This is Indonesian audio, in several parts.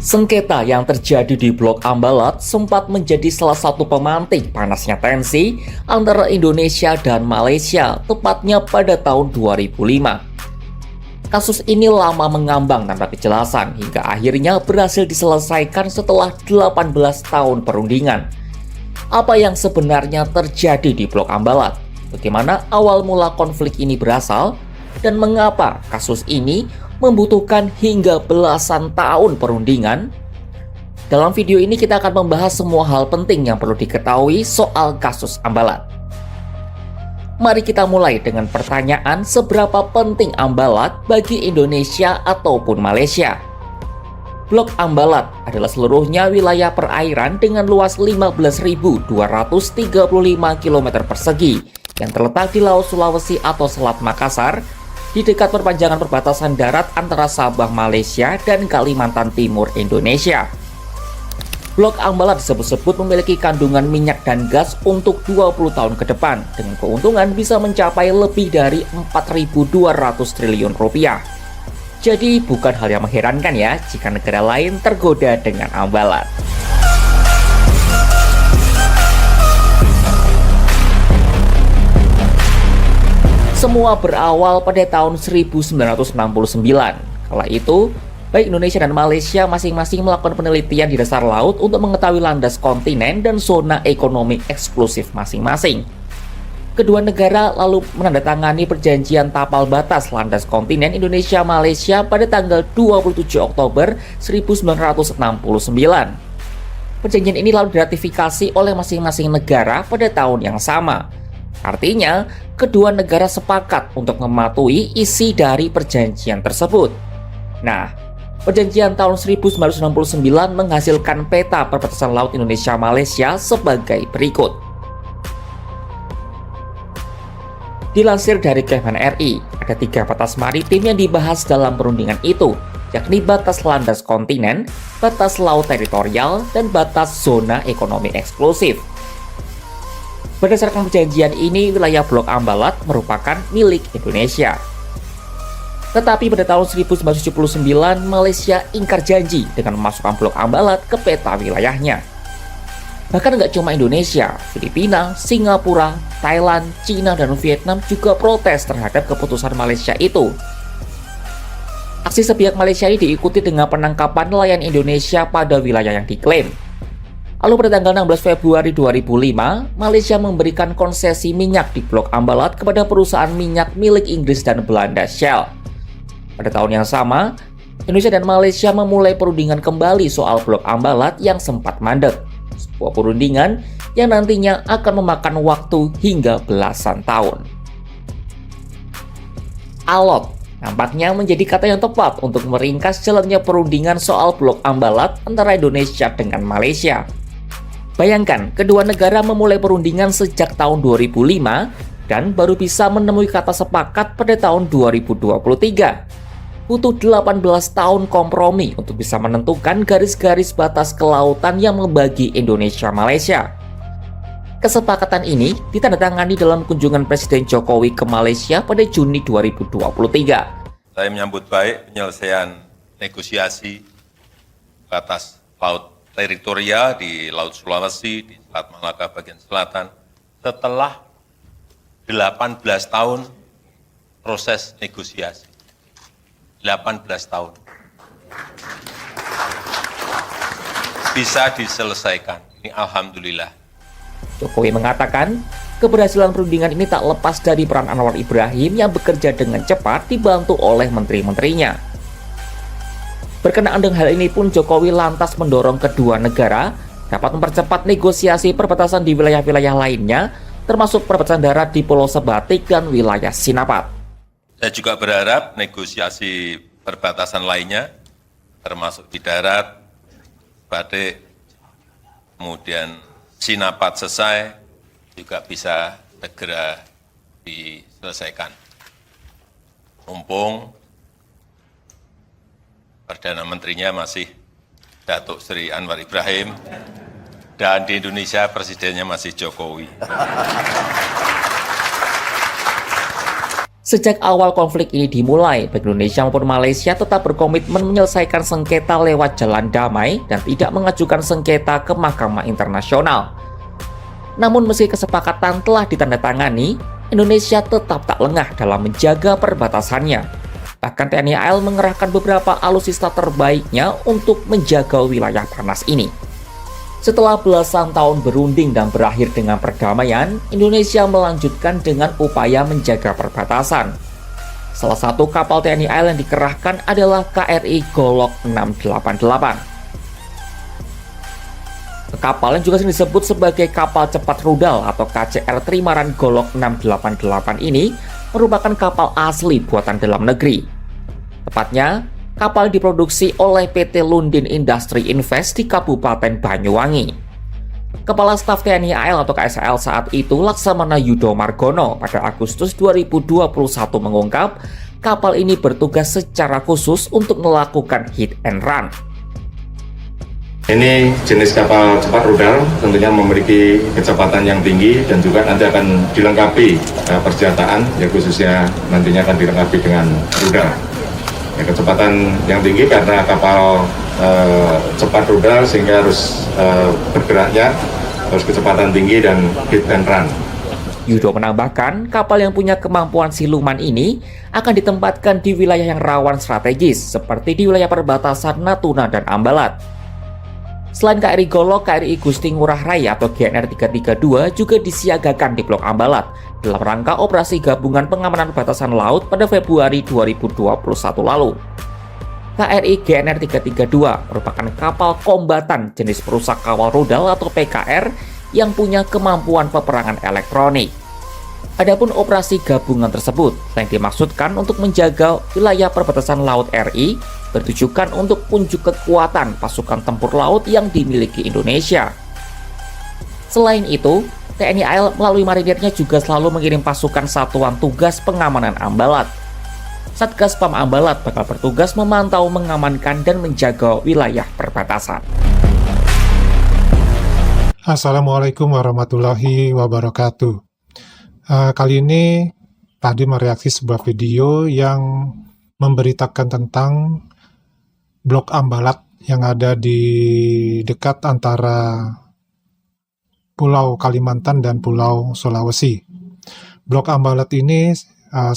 Sengketa yang terjadi di Blok Ambalat sempat menjadi salah satu pemantik panasnya tensi antara Indonesia dan Malaysia, tepatnya pada tahun 2005. Kasus ini lama mengambang tanpa kejelasan hingga akhirnya berhasil diselesaikan setelah 18 tahun perundingan. Apa yang sebenarnya terjadi di Blok Ambalat? Bagaimana awal mula konflik ini berasal? Dan mengapa kasus ini membutuhkan hingga belasan tahun perundingan? Dalam video ini kita akan membahas semua hal penting yang perlu diketahui soal kasus Ambalat. Mari kita mulai dengan pertanyaan, seberapa penting Ambalat bagi Indonesia ataupun Malaysia? Blok Ambalat adalah seluruhnya wilayah perairan dengan luas 15.235 km persegi yang terletak di Laut Sulawesi atau Selat Makassar, di dekat perpanjangan perbatasan darat antara Sabah Malaysia dan Kalimantan Timur Indonesia. Blok Ambalat disebut-sebut memiliki kandungan minyak dan gas untuk 20 tahun ke depan, dengan keuntungan bisa mencapai lebih dari 4.200 triliun rupiah. Jadi bukan hal yang mengherankan ya jika negara lain tergoda dengan Ambalat. Semua berawal pada tahun 1969. Kala itu, baik Indonesia dan Malaysia masing-masing melakukan penelitian di dasar laut untuk mengetahui landas kontinen dan zona ekonomi eksklusif masing-masing. Kedua negara lalu menandatangani perjanjian tapal batas landas kontinen Indonesia-Malaysia pada tanggal 27 Oktober 1969. Perjanjian ini lalu diratifikasi oleh masing-masing negara pada tahun yang sama. Artinya, kedua negara sepakat untuk mematuhi isi dari perjanjian tersebut. Nah, perjanjian tahun 1969 menghasilkan peta perbatasan laut Indonesia-Malaysia sebagai berikut. Dilansir dari Kemen RI, ada 3 batas maritim yang dibahas dalam perundingan itu, yakni batas landas kontinen, batas laut teritorial, dan batas zona ekonomi eksklusif. Berdasarkan perjanjian ini, wilayah Blok Ambalat merupakan milik Indonesia. Tetapi pada tahun 1979, Malaysia ingkar janji dengan memasukkan Blok Ambalat ke peta wilayahnya. Bahkan nggak cuma Indonesia, Filipina, Singapura, Thailand, Cina, dan Vietnam juga protes terhadap keputusan Malaysia itu. Aksi sepihak Malaysia ini diikuti dengan penangkapan nelayan Indonesia pada wilayah yang diklaim. Lalu pada tanggal 16 Februari 2005, Malaysia memberikan konsesi minyak di Blok Ambalat kepada perusahaan minyak milik Inggris dan Belanda, Shell. Pada tahun yang sama, Indonesia dan Malaysia memulai perundingan kembali soal Blok Ambalat yang sempat mandek. Sebuah perundingan yang nantinya akan memakan waktu hingga belasan tahun. Alot nampaknya menjadi kata yang tepat untuk meringkas jalannya perundingan soal Blok Ambalat antara Indonesia dengan Malaysia. Bayangkan, kedua negara memulai perundingan sejak tahun 2005 dan baru bisa menemui kata sepakat pada tahun 2023. Butuh 18 tahun kompromi untuk bisa menentukan garis-garis batas kelautan yang membagi Indonesia-Malaysia. Kesepakatan ini ditandatangani dalam kunjungan Presiden Jokowi ke Malaysia pada Juni 2023. Saya menyambut baik penyelesaian negosiasi batas laut teritorial di Laut Sulawesi, di Selat Malaka bagian selatan, setelah 18 tahun proses negosiasi. 18 tahun. Bisa diselesaikan. Ini alhamdulillah. Jokowi mengatakan, keberhasilan perundingan ini tak lepas dari peran Anwar Ibrahim yang bekerja dengan cepat dibantu oleh menteri-menterinya. Berkenaan dengan hal ini pun Jokowi lantas mendorong kedua negara dapat mempercepat negosiasi perbatasan di wilayah-wilayah lainnya, termasuk perbatasan darat di Pulau Sebatik dan wilayah Sinapat. Saya juga berharap negosiasi perbatasan lainnya, termasuk di darat, Batik, kemudian Sinapat selesai, juga bisa segera diselesaikan. Mumpung Perdana Menterinya masih Datuk Sri Anwar Ibrahim, dan di Indonesia Presidennya masih Jokowi. Sejak awal konflik ini dimulai, baik Indonesia maupun Malaysia tetap berkomitmen menyelesaikan sengketa lewat jalan damai dan tidak mengajukan sengketa ke Mahkamah Internasional. Namun meski kesepakatan telah ditandatangani, Indonesia tetap tak lengah dalam menjaga perbatasannya. Bahkan TNI AL mengerahkan beberapa alutsista terbaiknya untuk menjaga wilayah panas ini. Setelah belasan tahun berunding dan berakhir dengan perdamaian, Indonesia melanjutkan dengan upaya menjaga perbatasan. Salah satu kapal TNI AL yang dikerahkan adalah KRI Golok 688. Kapal yang juga sering disebut sebagai kapal cepat rudal atau KCR Trimaran Golok 688 ini merupakan kapal asli buatan dalam negeri. Tepatnya, kapal diproduksi oleh PT Lundin Industri Invest di Kabupaten Banyuwangi. Kepala Staf TNI AL atau KSAL saat itu Laksamana Yudo Margono pada Agustus 2021 mengungkap kapal ini bertugas secara khusus untuk melakukan hit and run. Ini jenis kapal cepat rudal, tentunya memiliki kecepatan yang tinggi dan juga nanti akan dilengkapi persenjataan, ya khususnya nantinya akan dilengkapi dengan rudal. Ya, kecepatan yang tinggi karena kapal cepat rudal sehingga harus bergeraknya harus kecepatan tinggi dan hit and run. Yudo menambahkan, kapal yang punya kemampuan siluman ini akan ditempatkan di wilayah yang rawan strategis seperti di wilayah perbatasan Natuna dan Ambalat. Selain KRI Golok, KRI Gusti Ngurah Rai atau GNR 332 juga disiagakan di Blok Ambalat dalam rangka operasi gabungan pengamanan perbatasan laut pada Februari 2021 lalu. KRI GNR 332 merupakan kapal kombatan jenis perusak kawal rudal atau PKR yang punya kemampuan peperangan elektronik. Adapun operasi gabungan tersebut yang dimaksudkan untuk menjaga wilayah perbatasan laut RI bertujukan untuk unjuk kekuatan pasukan tempur laut yang dimiliki Indonesia. Selain itu, TNI AL melalui marinirnya juga selalu mengirim pasukan satuan tugas pengamanan Ambalat. Satgas PAM Ambalat bakal bertugas memantau, mengamankan, dan menjaga wilayah perbatasan. Assalamualaikum warahmatullahi wabarakatuh. Kali ini tadi mereaksi sebuah video yang memberitakan tentang Blok Ambalat yang ada di dekat antara Pulau Kalimantan dan Pulau Sulawesi. Blok Ambalat ini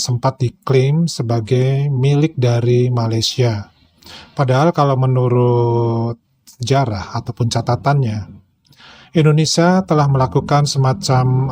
sempat diklaim sebagai milik dari Malaysia. Padahal kalau menurut sejarah ataupun catatannya, Indonesia telah melakukan semacam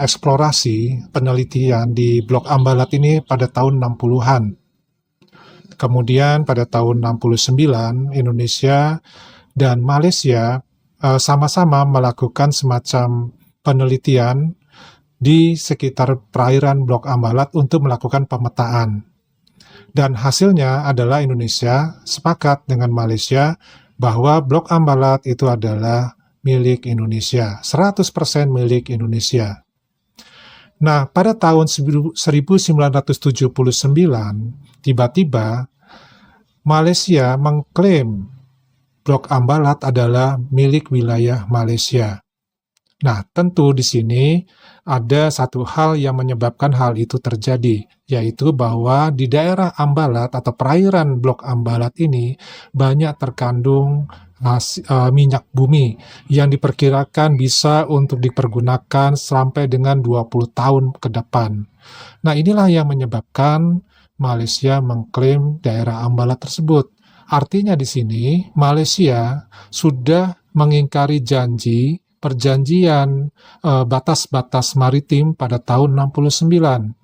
eksplorasi penelitian di Blok Ambalat ini pada tahun 60-an. Kemudian pada tahun 69, Indonesia dan Malaysia sama-sama melakukan semacam penelitian di sekitar perairan Blok Ambalat untuk melakukan pemetaan. Dan hasilnya adalah Indonesia sepakat dengan Malaysia bahwa Blok Ambalat itu adalah milik Indonesia, 100% milik Indonesia. Nah, pada tahun 1979, tiba-tiba Malaysia mengklaim Blok Ambalat adalah milik wilayah Malaysia. Nah, tentu di sini ada satu hal yang menyebabkan hal itu terjadi, yaitu bahwa di daerah Ambalat atau perairan Blok Ambalat ini banyak terkandung minyak bumi yang diperkirakan bisa untuk dipergunakan sampai dengan 20 tahun ke depan. Nah, inilah yang menyebabkan Malaysia mengklaim daerah Ambalat tersebut. Artinya di sini Malaysia sudah mengingkari perjanjian batas-batas maritim pada tahun 69.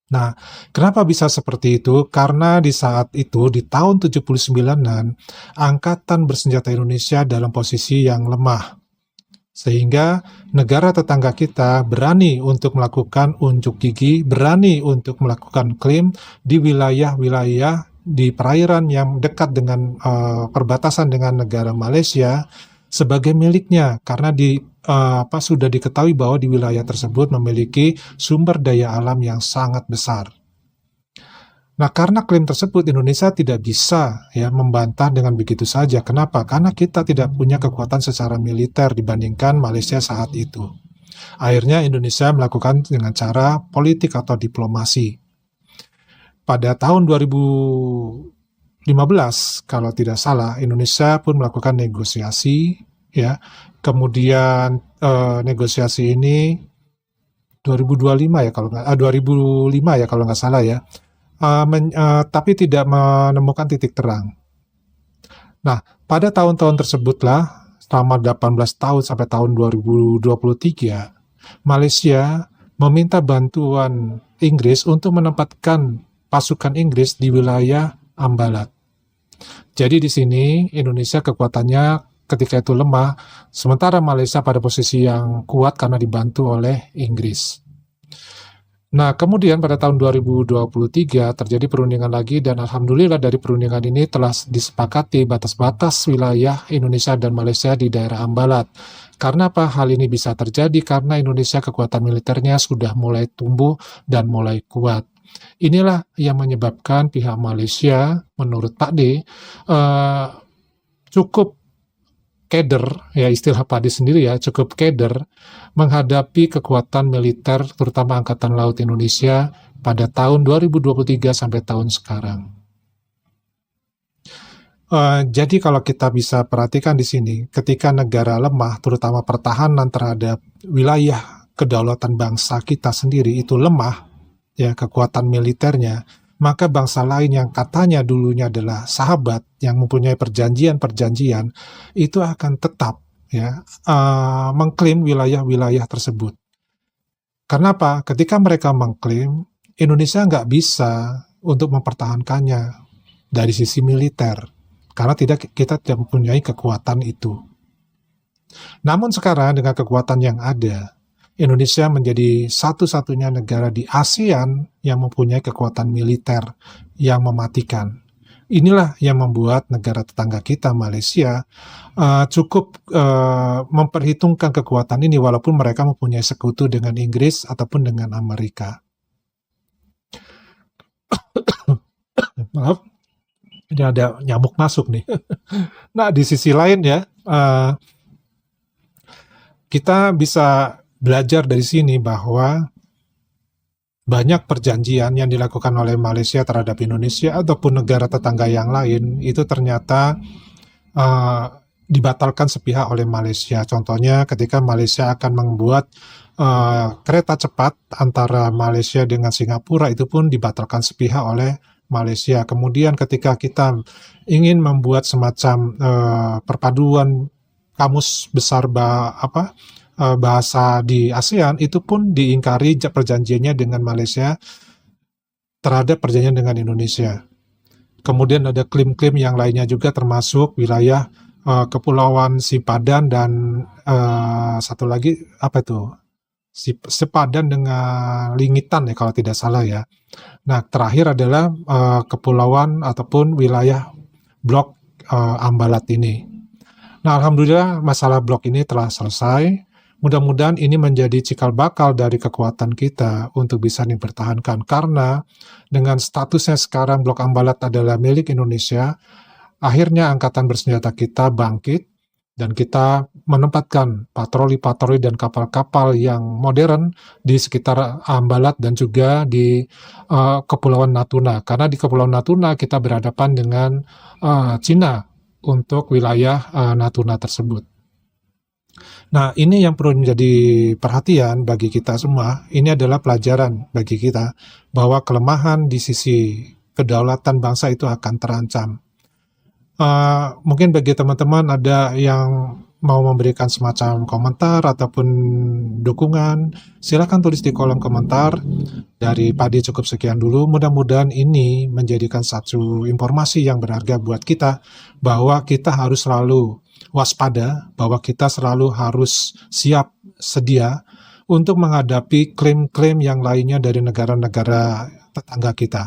Nah, kenapa bisa seperti itu? Karena di saat itu, di tahun 79-an, Angkatan Bersenjata Indonesia dalam posisi yang lemah. Sehingga negara tetangga kita berani untuk melakukan unjuk gigi, berani untuk melakukan klaim di wilayah-wilayah di perairan yang dekat dengan perbatasan dengan negara Malaysia sebagai miliknya, karena sudah diketahui bahwa di wilayah tersebut memiliki sumber daya alam yang sangat besar. Nah, karena klaim tersebut Indonesia tidak bisa membantah dengan begitu saja. Kenapa? Karena kita tidak punya kekuatan secara militer dibandingkan Malaysia saat itu. Akhirnya Indonesia melakukan dengan cara politik atau diplomasi. Pada tahun 2015, kalau tidak salah, Indonesia pun melakukan negosiasi, ya. Kemudian negosiasi ini 2005 ya kalau nggak 2005 ya kalau nggak salah ya. Tapi tidak menemukan titik terang. Nah, pada tahun-tahun tersebutlah selama 18 tahun sampai tahun 2023, Malaysia meminta bantuan Inggris untuk menempatkan pasukan Inggris di wilayah Ambalat. Jadi di sini Indonesia kekuatannya ketika itu lemah, sementara Malaysia pada posisi yang kuat karena dibantu oleh Inggris. Nah, kemudian pada tahun 2023 terjadi perundingan lagi dan alhamdulillah dari perundingan ini telah disepakati batas-batas wilayah Indonesia dan Malaysia di daerah Ambalat. Karena apa hal ini bisa terjadi? Karena Indonesia kekuatan militernya sudah mulai tumbuh dan mulai kuat. Inilah yang menyebabkan pihak Malaysia, menurut Pak D, cukup keder, ya istilah Pak D sendiri ya, cukup keder menghadapi kekuatan militer, terutama Angkatan Laut Indonesia pada tahun 2023 sampai tahun sekarang. Jadi kalau kita bisa perhatikan di sini, ketika negara lemah, terutama pertahanan terhadap wilayah kedaulatan bangsa kita sendiri itu lemah, ya kekuatan militernya, maka bangsa lain yang katanya dulunya adalah sahabat, yang mempunyai perjanjian-perjanjian, itu akan tetap ya mengklaim wilayah-wilayah tersebut. Karena apa? Ketika mereka mengklaim, Indonesia nggak bisa untuk mempertahankannya dari sisi militer, karena kita tidak mempunyai kekuatan itu. Namun sekarang dengan kekuatan yang ada, Indonesia menjadi satu-satunya negara di ASEAN yang mempunyai kekuatan militer yang mematikan. Inilah yang membuat negara tetangga kita, Malaysia, cukup memperhitungkan kekuatan ini walaupun mereka mempunyai sekutu dengan Inggris ataupun dengan Amerika. Maaf, ini ada nyamuk masuk nih. Nah, di sisi lain ya, kita bisa belajar dari sini bahwa banyak perjanjian yang dilakukan oleh Malaysia terhadap Indonesia ataupun negara tetangga yang lain itu ternyata dibatalkan sepihak oleh Malaysia. Contohnya ketika Malaysia akan membuat kereta cepat antara Malaysia dengan Singapura, itu pun dibatalkan sepihak oleh Malaysia. Kemudian ketika kita ingin membuat semacam perpaduan kamus besar bahasa di ASEAN, itu pun diingkari perjanjiannya dengan Malaysia terhadap perjanjian dengan Indonesia. Kemudian ada klaim-klaim yang lainnya juga termasuk wilayah Kepulauan Sipadan dan satu lagi apa itu? Sepadan dengan Lingitan ya kalau tidak salah ya. Nah, terakhir adalah kepulauan ataupun wilayah blok Ambalat ini. Nah, alhamdulillah masalah blok ini telah selesai. Mudah-mudahan ini menjadi cikal bakal dari kekuatan kita untuk bisa dipertahankan. Karena dengan statusnya sekarang blok Ambalat adalah milik Indonesia, akhirnya angkatan bersenjata kita bangkit dan kita menempatkan patroli-patroli dan kapal-kapal yang modern di sekitar Ambalat dan juga di Kepulauan Natuna. Karena di Kepulauan Natuna kita berhadapan dengan Cina untuk wilayah Natuna tersebut. Nah, ini yang perlu menjadi perhatian bagi kita semua. Ini adalah pelajaran bagi kita bahwa kelemahan di sisi kedaulatan bangsa itu akan terancam. Mungkin bagi teman-teman ada yang mau memberikan semacam komentar ataupun dukungan, silakan tulis di kolom komentar. Dari Padi cukup sekian dulu. Mudah-mudahan ini menjadikan satu informasi yang berharga buat kita bahwa kita harus selalu waspada, bahwa kita selalu harus siap sedia untuk menghadapi klaim-klaim yang lainnya dari negara-negara tetangga kita.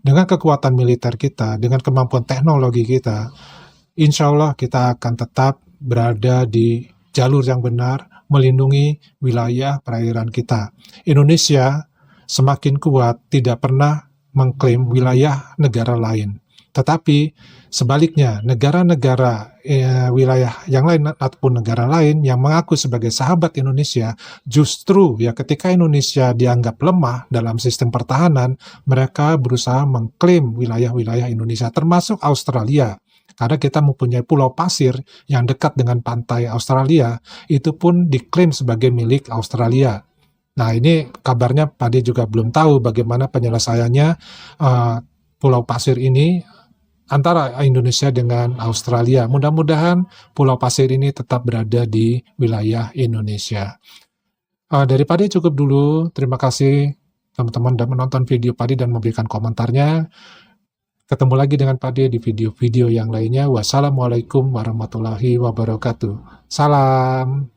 Dengan kekuatan militer kita, dengan kemampuan teknologi kita, insya Allah kita akan tetap berada di jalur yang benar, melindungi wilayah perairan kita. Indonesia semakin kuat, tidak pernah mengklaim wilayah negara lain. Tetapi sebaliknya, negara-negara wilayah yang lain ataupun negara lain yang mengaku sebagai sahabat Indonesia, justru ya ketika Indonesia dianggap lemah dalam sistem pertahanan, mereka berusaha mengklaim wilayah-wilayah Indonesia, termasuk Australia. Karena kita mempunyai pulau pasir yang dekat dengan pantai Australia, itu pun diklaim sebagai milik Australia. Nah, ini kabarnya Pak De juga belum tahu bagaimana penyelesaiannya pulau pasir ini antara Indonesia dengan Australia. Mudah-mudahan pulau pasir ini tetap berada di wilayah Indonesia. Dari Pak De cukup dulu. Terima kasih teman-teman dan menonton video Pak De dan memberikan komentarnya. Ketemu lagi dengan Pak De di video-video yang lainnya. Wassalamualaikum warahmatullahi wabarakatuh. Salam.